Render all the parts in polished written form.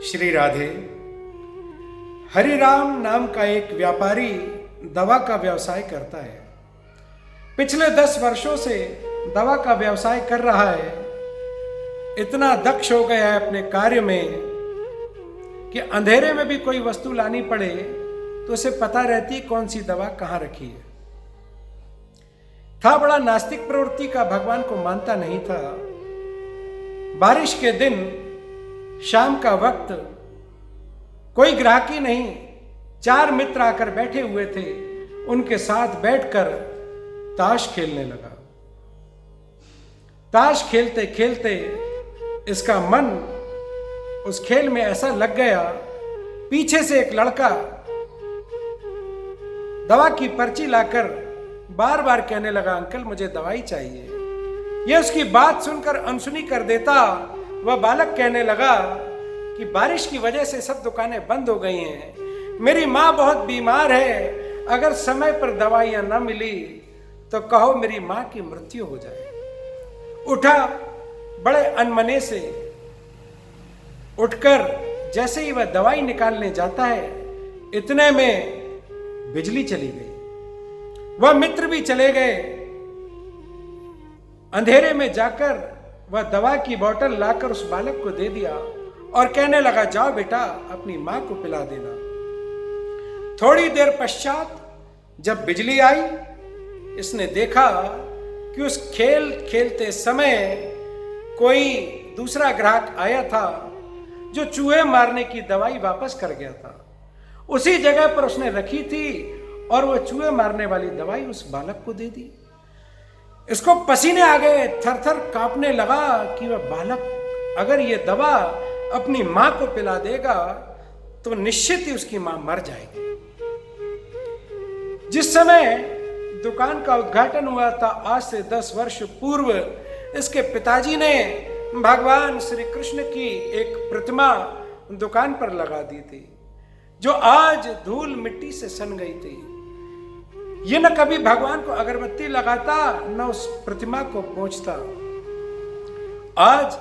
श्री राधे। हरिराम नाम का एक व्यापारी दवा का व्यवसाय करता है। पिछले 10 वर्षों से दवा का व्यवसाय कर रहा है। इतना दक्ष हो गया है अपने कार्य में कि अंधेरे में भी कोई वस्तु लानी पड़े तो उसे पता रहती कौन सी दवा कहां रखी है। था बड़ा नास्तिक प्रवृत्ति का, भगवान को मानता नहीं था। बारिश के दिन शाम का वक्त कोई ग्राहकी नहीं, 4 मित्र आकर बैठे हुए थे। उनके साथ बैठकर ताश खेलने लगा। ताश खेलते खेलते इसका मन उस खेल में ऐसा लग गया, पीछे से एक लड़का दवा की पर्ची लाकर बार बार कहने लगा, अंकल मुझे दवाई चाहिए। यह उसकी बात सुनकर अनसुनी कर देता। वह बालक कहने लगा कि बारिश की वजह से सब दुकानें बंद हो गई हैं, मेरी माँ बहुत बीमार है, अगर समय पर दवाइयां न मिली तो कहो मेरी माँ की मृत्यु हो जाए। उठा, बड़े अनमने से उठकर जैसे ही वह दवाई निकालने जाता है, इतने में बिजली चली गई। वह मित्र भी चले गए। अंधेरे में जाकर वह दवा की बोतल लाकर उस बालक को दे दिया और कहने लगा, जाओ बेटा अपनी मां को पिला देना। थोड़ी देर पश्चात जब बिजली आई, इसने देखा कि उस खेल खेलते समय कोई दूसरा ग्राहक आया था जो चूहे मारने की दवाई वापस कर गया था। उसी जगह पर उसने रखी थी और वह चूहे मारने वाली दवाई उस बालक को दे दी। इसको पसीने आ गए, थर-थर कांपने लगा कि वह बालक अगर यह दवा अपनी मां को पिला देगा तो निश्चित ही उसकी मां मर जाएगी। जिस समय दुकान का उद्घाटन हुआ था, आज से 10 वर्ष पूर्व, इसके पिताजी ने भगवान श्री कृष्ण की एक प्रतिमा दुकान पर लगा दी थी, जो आज धूल मिट्टी से सन गई थी। ये न कभी भगवान को अगरबत्ती लगाता, न उस प्रतिमा को पोंछता। आज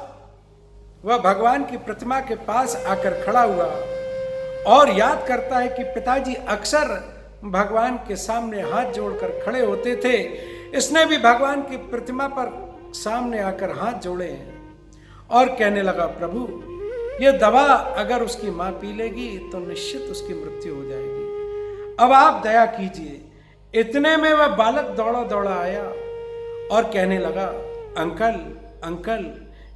वह भगवान की प्रतिमा के पास आकर खड़ा हुआ और याद करता है कि पिताजी अक्सर भगवान के सामने हाथ जोड़कर खड़े होते थे। इसने भी भगवान की प्रतिमा पर सामने आकर हाथ जोड़े हैं और कहने लगा, प्रभु यह दवा अगर उसकी मां पी लेगी तो निश्चित उसकी मृत्यु हो जाएगी, अब आप दया कीजिए। इतने में वह बालक दौड़ा दौड़ा आया और कहने लगा, अंकल अंकल।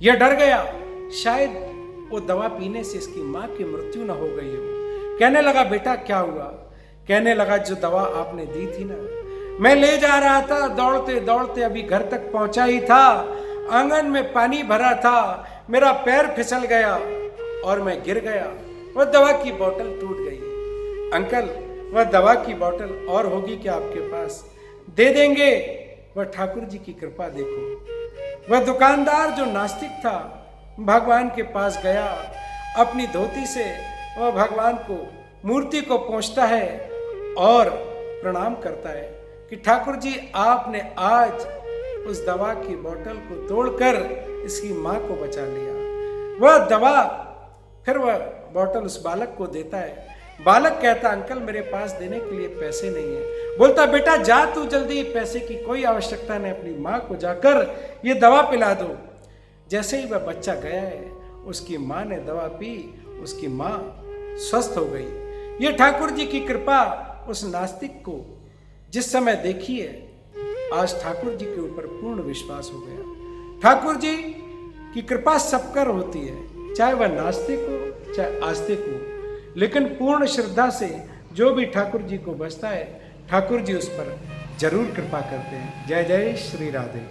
यह डर गया, शायद वो दवा पीने से इसकी मां की मृत्यु न हो गई हो। कहने लगा, बेटा क्या हुआ? कहने लगा, जो दवा आपने दी थी ना, मैं ले जा रहा था, दौड़ते दौड़ते अभी घर तक पहुंचा ही था, आंगन में पानी भरा था, मेरा पैर फिसल गया और मैं गिर गया, वह दवा की बोतल टूट गई। अंकल वह दवा की बोतल और होगी क्या आपके पास? दे देंगे। वह ठाकुर जी की कृपा देखो। वह दुकानदार जो नास्तिक था, भगवान के पास गया, अपनी धोती से वह भगवान को, मूर्ति को पोंछता है और प्रणाम करता है कि ठाकुर जी आपने आज उस दवा की बोतल को तोड़कर इसकी मां को बचा लिया। वह दवा, फिर वह बोतल उस बालक को देता है। बालक कहता, अंकल मेरे पास देने के लिए पैसे नहीं है। बोलता, बेटा जा तू जल्दी, पैसे की कोई आवश्यकता नहीं, अपनी मां को जाकर ये दवा पिला दो। जैसे ही वह बच्चा गया है, उसकी मां ने दवा पी, उसकी मां स्वस्थ हो गई। ये ठाकुर जी की कृपा उस नास्तिक को जिस समय देखी है, आज ठाकुर जी के ऊपर पूर्ण विश्वास हो गया। ठाकुर जी की कृपा सब पर होती है, चाहे वह नास्तिक हो चाहे आस्तिक हो, लेकिन पूर्ण श्रद्धा से जो भी ठाकुर जी को बसता है, ठाकुर जी उस पर जरूर कृपा करते हैं। जय जय श्री राधे।